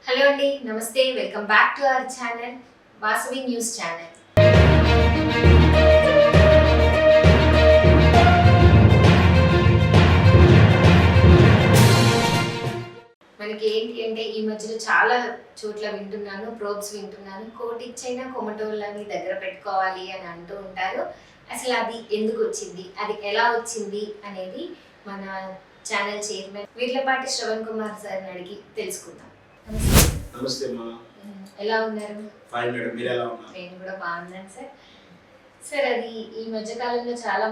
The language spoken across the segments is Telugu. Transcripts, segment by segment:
హలో అండి, నమస్తే. Welcome back to our channel Vasavi news channel. మనకి ఏంటి అంటే ఈ మధ్యలో చాలా చోట్ల వింటున్నాను, ప్రోబ్స్ వింటున్నాను, కోటిచ్చైనా కొమటోళ్ళని దగ్గర పెట్టుకోవాలి అని అంటూ ఉంటారు. అసలు అది ఎందుకు వచ్చింది, అది ఎలా వచ్చింది అనేది మన ఛానల్ చైర్మన్ వీర్లపాటి శ్రవణ్ కుమార్ సార్ని అడిగి తెలుసుకుందాం. నమస్తే అమ్మా. ఎలా ఉన్నారు? ఫైన్ మేడం, మీరు ఎలా ఉన్నారు? నేను కూడా బాగున్నాను సార్. సార్, అది ఈ మధ్య కాలంలో చాలా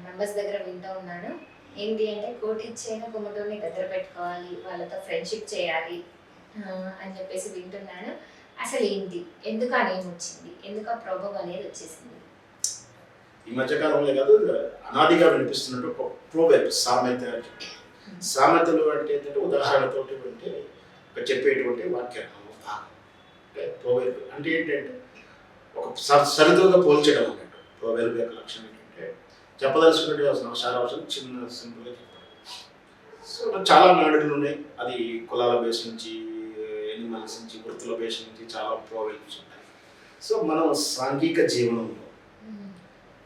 మెంబర్స్ దగ్గర వింటూ ఉన్నాను. ఏంటి అంటే కోటిచ్చైనా కొమటోని దగ్గర పెట్టుకోవాలి, వాళ్ళతో ఫ్రెండ్షిప్ చేయాలి అని చెప్పేసి వింటున్నాను. అసలు ఏంటి, ఎందుకు అనేది వచ్చింది, ఎందుకు ఆ ప్రభావం అనేది వచ్చేసింది? ఈ మధ్యకాలంలో కాదు, అనాదిగా వినిపిస్తున్నట్టు ఒక ప్రోవెర్బ్, సామెతలు అంటే ఏంటంటే ఉదాహరణతోటి అంటే చెప్పేటువంటి వాక్యాలు. అంటే ప్రోవెర్బ్ అంటే ఏంటంటే ఒక సరిదుగా పోల్చడం అన్నట్టు. ప్రోవెర్బ్ యొక్క లక్షణం ఏంటంటే చెప్పదలుచుకుంటే చాలా అవసరం, చిన్న సింపుల్గా చెప్పాలి. సో చాలా నాడులు ఉన్నాయి, అది కులాల బేస్ నుంచి, ఎనిమల్స్ నుంచి, వృత్తుల బేస్ నుంచి చాలా ప్రోవెర్బ్స్ ఉన్నాయి. సో మనం సాంఘిక జీవనంలో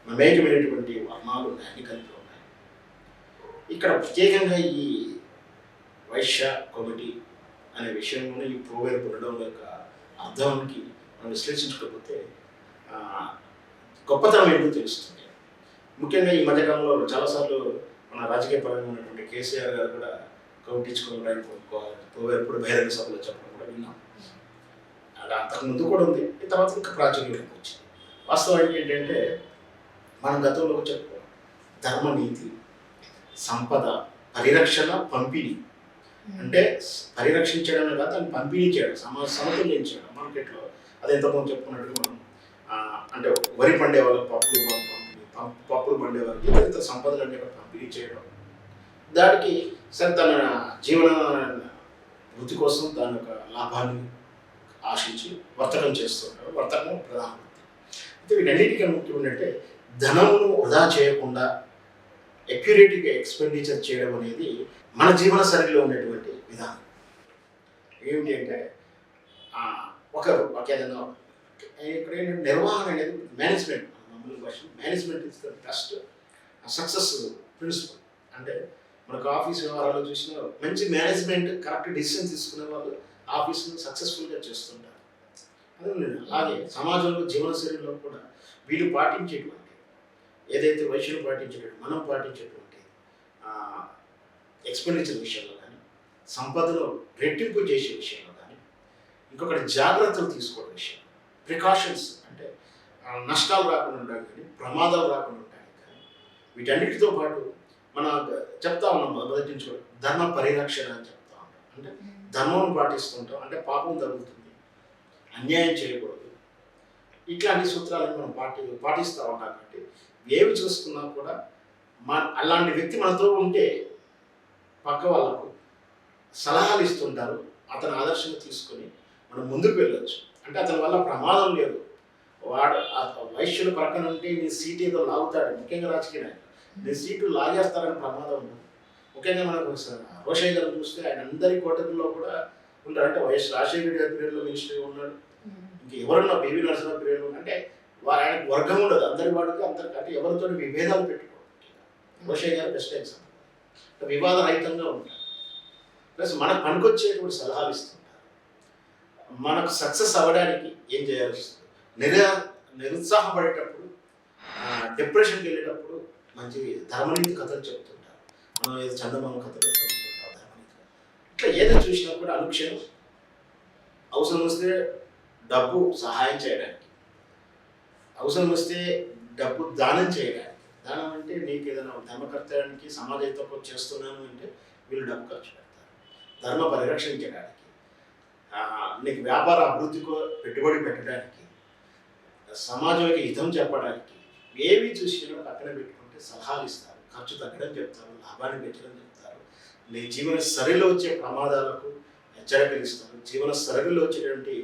అనేకమైనటువంటి వర్ణాలు ఉన్నాయి, అన్ని కలిపి ఉన్నాయి. ఇక్కడ ప్రత్యేకంగా ఈ వైశ్య కమిటీ అనే విషయంలోనే ఈ ప్రోవెర్బ్ ఉండడం యొక్క అర్థానికి మనం విశ్లేషించకపోతే గొప్పతనం ఏంటో తెలుస్తుంది. ముఖ్యంగా ఈ మధ్యకాలంలో చాలాసార్లు మన రాజకీయ పరంగా ఉన్నటువంటి కేసీఆర్ గారు కూడా కౌటించుకోవడానికి ప్రోవెర్బ్ బహిరంగ సభలో చెప్పడం కూడా విన్నాం. అది అంతకుముందు కూడా ఉంది, ఈ తర్వాత ఇంకా ప్రాచుర్యంలోకి వచ్చింది. వాస్తవానికి ఏంటంటే మనం గతంలో చెప్పుకోవాలి, ధర్మనీతి, సంపద, పరిరక్షణ, పంపిణీ. అంటే పరిరక్షించడమే కాదు, దాన్ని పంపిణీ చేయడం, సమతుల్యం చేయడం. మార్కెట్లో అది ఎంతమంది చెప్పుకున్నట్టు మనం అంటే వరి పండే వాళ్ళకి పప్పులు పండే వాళ్ళకి ఇతర సంపదలన్నీ పంపిణీ చేయడం. దానికి సరే తన జీవన వృత్తి కోసం దాని యొక్క లాభాన్ని ఆశించి వర్తకం చేస్తుంటారు. వర్తకం ప్రధాన వృత్తి. అయితే వీటన్నిటికీ ముఖ్యం ఏంటంటే ధనమును వృధా చేయకుండా అక్యురేట్గా ఎక్స్పెండిచర్ చేయడం అనేది మన జీవన శైలిలో ఉన్నటువంటి విధానం. ఏమిటి అంటే ఏదైనా ఇక్కడ ఏంటంటే నిర్వహణ అనేది మేనేజ్మెంట్, మామూలు భాష management is the best success principle. అంటే మనకు ఆఫీస్ వ్యవహారాలు చూసిన మంచి మేనేజ్మెంట్, కరెక్ట్ డిసిషన్ తీసుకునే వాళ్ళు ఆఫీస్ను సక్సెస్ఫుల్గా చేస్తుంటారు. అలాగే సమాజంలో జీవన శైలిలో కూడా వీళ్ళు పాటించేటువంటి ఏదైతే వైశ్యులు పాటించేటువంటి, మనం పాటించేటువంటి ఎక్స్పెండిచర్ విషయంలో కానీ, సంపదను రెట్టింపు చేసే విషయంలో కానీ, ఇంకొకటి జాగ్రత్తలు తీసుకోవడం విషయం, ప్రికాషన్స్ అంటే నష్టాలు రాకుండా ఉండడానికి కానీ, ప్రమాదాలు రాకుండా ఉండడానికి కానీ, వీటన్నిటితో పాటు మనం చెప్తా ఉన్నాం మొదటి నుంచి కూడా ధర్మ పరిరక్షణ అని చెప్తా ఉంటాం. అంటే ధర్మం పాటిస్తుంటాం, అంటే పాపం తగ్గుతుంది, అన్యాయం చేయకూడదు, ఇట్లాంటి సూత్రాలను మనం పాటిస్తూ ఉంటాం. కాబట్టి ఏవి చూసుకున్నా కూడా అలాంటి వ్యక్తి మనతో ఉంటే పక్క వాళ్ళకు సలహాలు ఇస్తుంటారు. అతను ఆదర్శంగా తీసుకొని మనం ముందుకు వెళ్ళొచ్చు. అంటే అతని వల్ల ప్రమాదం లేదు. వాడు వైశ్యుల ప్రక్కన ఉంటే నీ సీట్ ఏదో లాగుతాడు, ముఖ్యంగా రాజకీయ నాయకులు నీ సీటు లాగేస్తారని ప్రమాదం ఉండదు. ముఖ్యంగా మనకు రోషయ్య గారు చూస్తే ఆయన అందరి కోటల్లో కూడా ఉంటారు. అంటే వైఎస్ రాజశేఖర గారి పీరియడ్లో మినిస్టర్ ఉన్నాడు, ఇంక ఎవరన్నా పివి నరసింహ పీరియడ్లో, అంటే ఆయనకు వర్గం ఉండదు, అందరి వాడికి అంటే ఎవరితో విభేదాలు పెట్టుకోవడం. రోషయ్య గారు బెస్ట్ ఎగ్జాంపుల్. వివాద రహితంగా ఉంటారు, ప్లస్ మనకు పనికొచ్చేటువంటి సలహాలు ఇస్తుంటారు. మనకు సక్సెస్ అవ్వడానికి ఏం చేయాల్సి వస్తుంది, నిరుత్సాహపడేటప్పుడు, డిప్రెషన్కి వెళ్ళేటప్పుడు మంచి ధర్మనీతి కథలు చెప్తుంటారు. మనం ఏదో చందమామ కథలు చెప్తుంటాం ధర్మనీతి. ఇట్లా ఏదో చూసినా కూడా అనుక్షణం అవసరం వస్తే డబ్బు సహాయం చేయడానికి, అవసరం వస్తే డబ్బు దానం చేయడానికి. దానం అంటే నీకు ఏదైనా ధర్మకర్తడానికి సమాజంతో చేస్తున్నాను అంటే వీళ్ళు డబ్బు ఖర్చు పెడతారు. ధర్మ పరిరక్షించడానికి, నీకు వ్యాపార అభివృద్ధికో పెట్టుబడి పెట్టడానికి, సమాజానికి హితం చెప్పడానికి, ఏవి చూసినా పక్కన పెట్టుకుంటే సలహాలు ఇస్తారు. ఖర్చు తగ్గడం చెప్తారు, లాభాన్ని పెంచడం చెప్తారు, నీ జీవన సరిలో వచ్చే ప్రమాదాలకు హెచ్చరికలు ఇస్తారు, జీవన సరిలో వచ్చేటువంటి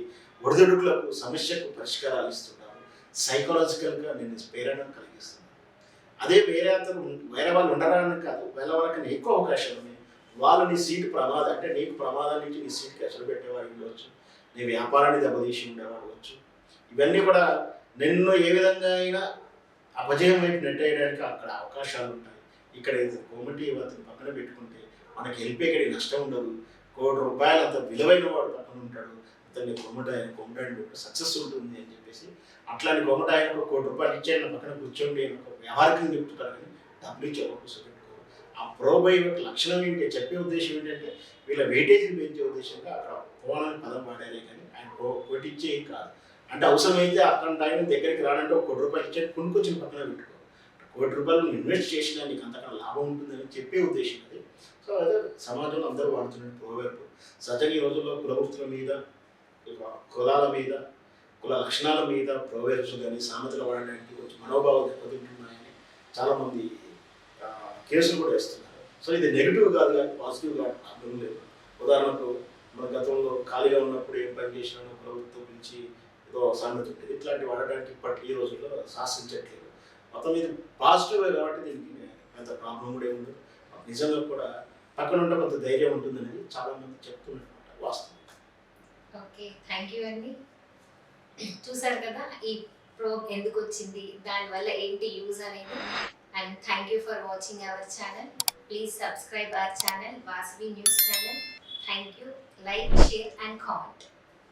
ఒడిదుడుకులకు, సమస్యకు పరిష్కారాలు ఇస్తున్నారు, సైకలాజికల్గా నేను ప్రేరణ కలిగిస్తున్నాను. అదే వేరే వాళ్ళు ఉండరాని కాదు, వేల వరకు ఎక్కువ అవకాశాలు ఉన్నాయి. వాళ్ళు నీ సీటు ప్రమాదం అంటే నీకు ప్రమాదం నుంచి నీ సీట్కి ఎసరు పెట్టేవాడు ఉండవచ్చు, నీ వ్యాపారాన్ని దెబ్బతీసి ఉండేవాడు ఉండవచ్చు. ఇవన్నీ కూడా నిన్ను ఏ విధంగా అయినా అపజయం వైపు నెట్టేయడానికి అక్కడ అవకాశాలు ఉంటాయి. ఇక్కడ కోమటి అతని పక్కన పెట్టుకుంటే మనకి హెల్ప్ నష్టం ఉండదు. ₹1,00,00,000 అంత విలువైన వాడు పక్కన ఉంటాడు, అతన్ని కొమ్మటాయన సక్సెస్ ఉంటుంది అని చెప్పేసి అట్లాంటి కొమ్మటాయనకు ₹1,00,00,000 ఇచ్చే నా పక్కన కూర్చోండి అని ఒక వ్యవహారికంగా చెప్తుంటారు కానీ డబ్బులు ఇచ్చే కూర్చోబెట్టుకోరు. ఆ ప్రోబై యొక్క లక్షణం ఏంటి చెప్పే ఉద్దేశం ఏంటంటే వీళ్ళ వెయిటేజ్ని పెంచే ఉద్దేశంగా అక్కడ పోవాలని పదం వాడారే కానీ ఆయన కోటి ఇచ్చే ఏం కాదు. అంటే అవసరమైతే అక్కడ ఆయన దగ్గరికి రానంటే ఒక ₹1,00,00,000 ఇచ్చే కొనుక్కొచ్చిన పక్కన పెట్టుకో, ₹1,00,00,000 ఇన్వెస్ట్ చేసినా నీకు అంతకన్నా లాభం ఉంటుందని చెప్పే ఉద్దేశం అది. సో అదే సమాజంలో అందరూ వాడుతున్న ప్రోవర్బ్. సహజంగా ఈ రోజుల్లో కులవృత్తుల మీద, కులాల మీద, కుల లక్షణాల మీద ప్రోవర్బ్స్ కానీ సామెతలు వాడడానికి కొంచెం మనోభావాలు దెబ్బతింటున్నాయని చాలామంది కేసులు కూడా వేస్తున్నారు. సో ఇది నెగిటివ్ కాదు కానీ పాజిటివ్ కాదు, ప్రాబ్లం లేదు. ఉదాహరణకు మన గతంలో ఖాళీగా ఉన్నప్పుడు ఏం పని చేసినా కులవృత్తి గురించి ఏదో సామెత ఉంటుంది, ఇట్లాంటివి వాడడానికి ఇప్పటి ఈ రోజుల్లో శాసించట్లేదు. మొత్తం ఇది పాజిటివ్ కాబట్టి దీనికి అంత ప్రాబ్లం కూడా ఏముండదు. నిజంగా కూడా పక్కన ఉంటే కొంత ధైర్యం ఉంటుందనేది చాలామంది చెప్తున్నమాట వాస్తవం. ఓకే, థ్యాంక్ యూ అండి. చూసారు కదా ఈ ప్రోబ్ ఎందుకు వచ్చింది, దానివల్ల ఏంటి యూజ్ అనేది. And thank you for watching our channel. Please subscribe our channel Vasavi news channel. Thank you. Like, share and comment.